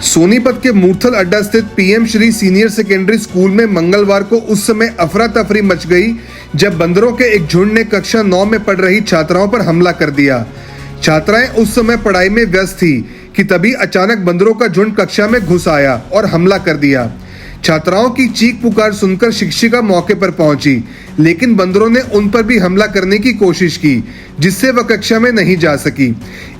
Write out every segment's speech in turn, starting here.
सोनीपत के मूर्थल अड्डा स्थित PM Shri senior secondary school में मंगलवार को उस समय अफरा तफरी मच गई जब बंदरों के एक झुंड ने कक्षा 9 में पढ़ रही छात्राओं पर हमला कर दिया। छात्राएं उस समय पढ़ाई में व्यस्त थी कि तभी अचानक बंदरों का झुंड कक्षा में घुस आया और हमला कर दिया। छात्राओं की चीख पुकार सुनकर शिक्षिका मौके पर पहुंची, लेकिन बंदरों ने उन पर भी हमला करने की कोशिश की, जिससे वह कक्षा में नहीं जा सकी।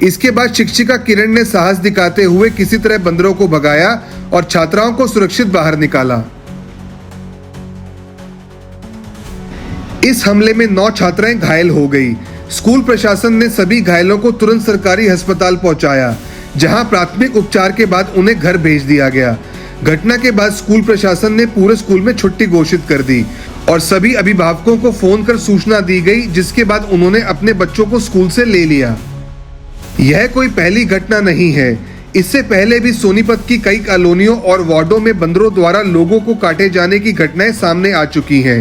इसके बाद शिक्षिका किरण ने साहस दिखाते हुए किसी तरह बंदरों को भगाया और छात्राओं को सुरक्षित बाहर निकाला। इस हमले में 9 छात्राएं घायल हो गई। स्कूल प्रशासन ने सभी घायलों को तुरंत सरकारी अस्पताल पहुंचाया, जहां प्राथमिक उपचार के बाद उन्हें घर भेज दिया गया। घटना के बाद स्कूल प्रशासन ने पूरे स्कूल में छुट्टी घोषित कर दी और सभी अभिभावकों को फोन कर सूचना दी गई, जिसके बाद उन्होंने अपने बच्चों को स्कूल से ले लिया। यह कोई पहली घटना नहीं है। इससे पहले भी सोनीपत की कई कॉलोनियों और वार्डों में बंदरों द्वारा लोगों को काटे जाने की घटनाएं सामने आ चुकी हैं।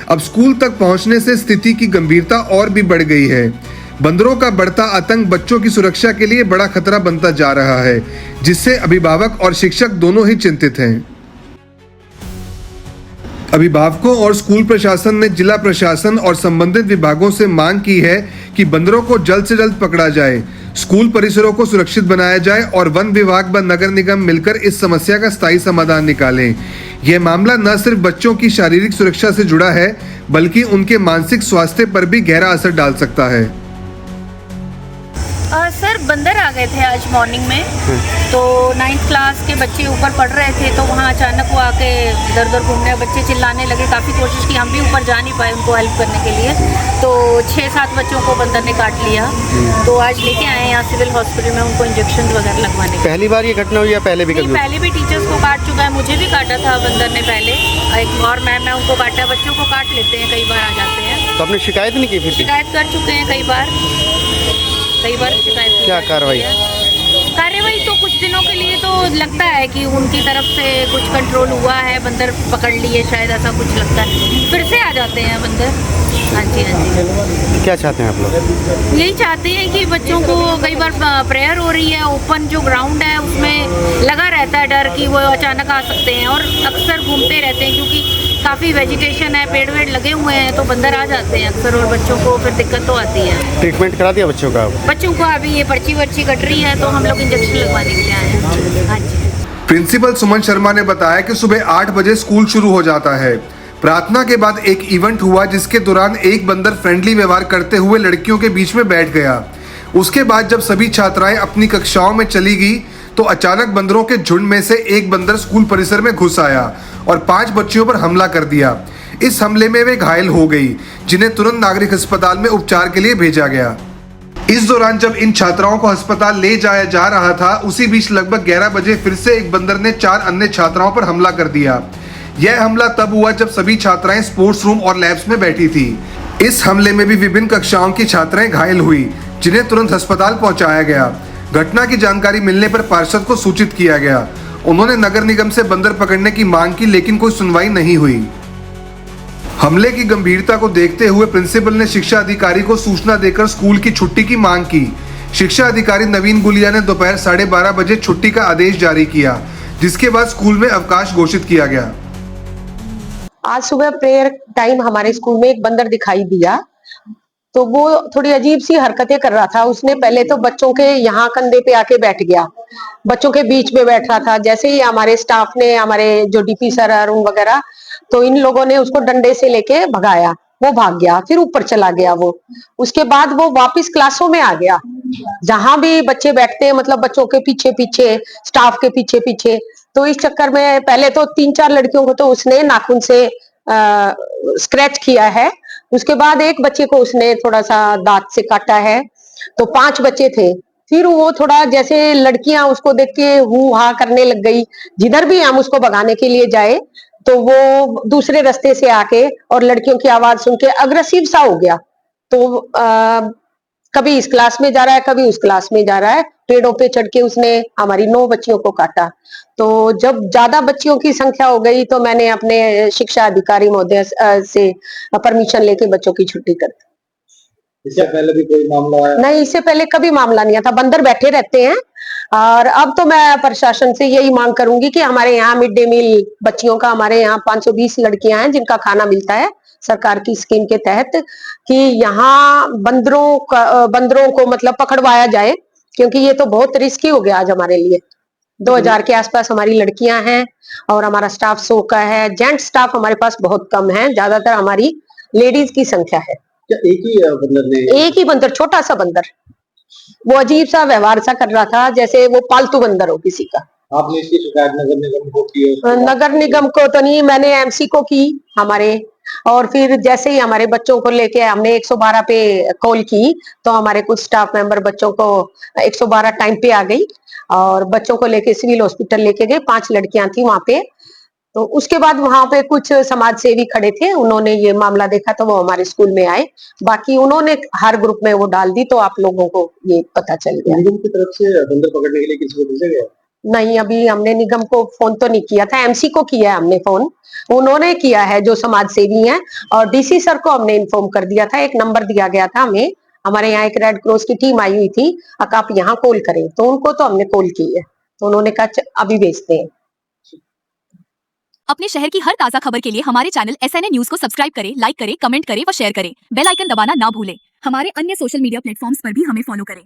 अब स्कूल तक पहुंचने से स्थिति की गंभीरता और भी बढ़ गई है। बंदरों का बढ़ता आतंक बच्चों की सुरक्षा के लिए बड़ा खतरा बनता जा रहा है, जिससे अभिभावक और शिक्षक दोनों ही चिंतित हैं। अभिभावकों और स्कूल प्रशासन ने जिला प्रशासन और संबंधित विभागों से मांग की है कि बंदरों को जल्द से जल्द पकड़ा जाए, स्कूल परिसरों को सुरक्षित बनाया जाए और वन विभाग व नगर निगम मिलकर इस समस्या का स्थायी समाधान निकालें। यह मामला न सिर्फ बच्चों की शारीरिक सुरक्षा से जुड़ा है, बल्कि उनके मानसिक स्वास्थ्य पर भी गहरा असर डाल सकता है। सर, बंदर आ गए थे आज मॉर्निंग में, तो 9th क्लास के बच्चे ऊपर पढ़ रहे थे, तो वहाँ अचानक वो आके इधर उधर घूमने, बच्चे चिल्लाने लगे। काफ़ी कोशिश की, हम भी ऊपर जा नहीं पाए उनको हेल्प करने के लिए। तो 6-7 बच्चों को बंदर ने काट लिया, तो आज लेके आए यहाँ सिविल हॉस्पिटल में उनको इंजेक्शन वगैरह लगवाने। पहली बार ये घटना हुई या पहले भी? पहले भी टीचर्स को काट चुका है, मुझे भी काटा था बंदर ने पहले, एक और मैम है उनको काटा। बच्चों को काट लेते हैं, कई बार आ जाते हैं। तो आपने शिकायत नहीं की? फिर शिकायत कर चुके हैं कई बार शिकायत। क्या कार्रवाई? कार्रवाई तो कुछ दिनों के लिए तो लगता है कि उनकी तरफ से कुछ कंट्रोल हुआ है, बंदर पकड़ लिए शायद, ऐसा कुछ लगता है। फिर से आ जाते हैं बंदर। हाँ जी, हाँ जी। क्या चाहते हैं आप लोग? यही चाहते हैं कि बच्चों को, कई बार प्रेयर हो रही है, ओपन जो ग्राउंड है उसमें लगा रहता है डर कि वो अचानक आ सकते हैं, और अक्सर घूमते रहते हैं क्योंकि काफ़ी वेजिटेशन है, पेड़ वेड़ लगे हुए हैं, तो बंदर आ जाते हैं अक्सर और बच्चों को फिर दिक्कत तो आती है। ट्रीटमेंट करा दिया बच्चों का? बच्चों को अभी ये पर्ची वर्ची कट रही है, तो हम लोग इंजेक्शन लगवाने के लिए आए हैं। हाँ जी। प्रिंसिपल सुमन शर्मा ने बताया कि सुबह 8 बजे स्कूल शुरू हो जाता है। प्रार्थना के बाद एक इवेंट हुआ, जिसके दौरान एक बंदर फ्रेंडली व्यवहार करते हुए लड़कियों के बीच में बैठ गया। उसके बाद जब सभी छात्राएं अपनी कक्षाओं में चली गई, तो अचानक बंदरों के झुंड में से एक बंदर स्कूल परिसर में घुस आया और 5 बच्चियों पर हमला कर दिया। इस हमले में वे घायल हो गई, जिन्हें तुरंत नागरिक अस्पताल में उपचार के लिए भेजा गया। इस दौरान जब इन छात्राओं को अस्पताल ले जाया जा रहा था, उसी बीच लगभग 11 बजे फिर से एक बंदर ने 4 अन्य छात्राओं पर हमला कर दिया। यह हमला तब हुआ जब सभी छात्राएं स्पोर्ट्स रूम और लैब्स में बैठी थी। इस हमले में भी विभिन्न कक्षाओं की छात्राएं घायल हुई, जिन्हें तुरंत अस्पताल पहुंचाया गया। घटना की जानकारी मिलने पर पार्षद को सूचित किया गया। उन्होंने नगर निगम से बंदर पकड़ने की मांग की, लेकिन कोई सुनवाई नहीं हुई। हमले की गंभीरता को देखते हुए प्रिंसिपल ने शिक्षा अधिकारी को सूचना देकर स्कूल की छुट्टी की मांग की। शिक्षा अधिकारी नवीन गुलिया ने दोपहर 12:30 बजे छुट्टी का आदेश जारी किया, जिसके बाद स्कूल में अवकाश घोषित किया गया। आज सुबह प्रेयर टाइम हमारे स्कूल में एक बंदर दिखाई दिया, तो वो थोड़ी अजीब सी हरकतें कर रहा था। उसने पहले तो बच्चों के यहाँ कंधे पे आके बैठ गया, बच्चों के बीच में बैठ रहा था। जैसे ही हमारे स्टाफ ने, हमारे जो डीपी सर, अरुण वगैरह, तो इन लोगों ने उसको डंडे से लेके भगाया, वो भाग गया, फिर ऊपर चला गया वो। उसके बाद वो वापस क्लासों में आ गया, जहां भी बच्चे बैठते हैं, मतलब बच्चों के पीछे पीछे, स्टाफ के पीछे पीछे। तो इस चक्कर में पहले तो 3-4 लड़कियों को तो उसने नाखून से स्क्रैच किया है। उसके बाद एक बच्चे को उसने थोड़ा सा दांत से काटा है। तो 5 बच्चे थे। फिर वो थोड़ा, जैसे लड़कियां उसको देख के हू हा करने लग गई, जिधर भी हम उसको भगाने के लिए जाए तो वो दूसरे रास्ते से आके और लड़कियों की आवाज सुन के अग्रेसिव सा हो गया। तो कभी इस क्लास में जा रहा है, कभी उस क्लास में जा रहा है। पेड़ों पे चढ़ के उसने हमारी 9 बच्चियों को काटा। तो जब ज्यादा बच्चियों की संख्या हो गई, तो मैंने अपने शिक्षा अधिकारी महोदय से परमिशन लेके बच्चों की छुट्टी कर दी। इससे पहले भी कोई मामला आया? नहीं, इससे पहले कभी मामला नहीं आता, बंदर बैठे रहते हैं। और अब तो मैं प्रशासन से यही मांग करूंगी कि हमारे यहाँ मिड डे मील बच्चियों का, हमारे यहाँ 520 लड़कियां हैं जिनका खाना मिलता है सरकार की स्कीम के तहत, कि यहाँ बंदरों को मतलब पकड़वाया जाए, क्योंकि ये तो बहुत रिस्की हो गया आज हमारे लिए। 2000 के आसपास हमारी लड़कियां हैं और हमारा स्टाफ 100 का है। जेंट स्टाफ हमारे पास बहुत कम है, ज्यादातर हमारी लेडीज की संख्या है। क्या एक ही बंदर ने? एक ही बंदर, छोटा सा बंदर, वो अजीब सा व्यवहार सा कर रहा था जैसे वो पालतू बंदर हो किसी का। आपने इसकी शिकायत नगर निगम को की है? नगर निगम को तो नहीं, मैंने एमसी को की हमारे, और फिर जैसे ही हमारे बच्चों को लेके हमने 112 पे कॉल की तो हमारे कुछ स्टाफ मेंबर बच्चों को 112 टाइम पे आ गई और बच्चों को लेके सिविल हॉस्पिटल लेके गए। 5 लड़कियां थी वहां पे। तो उसके बाद वहां पे कुछ समाज सेवी खड़े थे, उन्होंने ये मामला देखा तो वो हमारे स्कूल में आए। बाकी उन्होंने हर ग्रुप में वो डाल दी तो आप लोगों को ये पता चल गया। निगम की तरफ से बंदर पकड़ने के लिए किसी को भेजा गया? नहीं, अभी हमने निगम को फोन तो नहीं किया था, एमसी को किया है हमने फोन, उन्होंने किया है जो समाज सेवी हैं। और डीसी सर को हमने इन्फॉर्म कर दिया था, एक नंबर दिया गया था हमें, हमारे यहाँ एक रेड क्रॉस की टीम आई हुई थी, आप यहाँ कॉल करें, तो उनको तो हमने कॉल की है, तो उन्होंने कहा अभी भेजते हैं। अपने शहर की हर ताजा खबर के लिए हमारे चैनल SNA न्यूज को सब्सक्राइब करें, लाइक करें, कमेंट करें व शेयर करें। बेल आइकन दबाना ना भूलें। हमारे अन्य सोशल मीडिया प्लेटफॉर्म्स पर भी हमें फॉलो करें।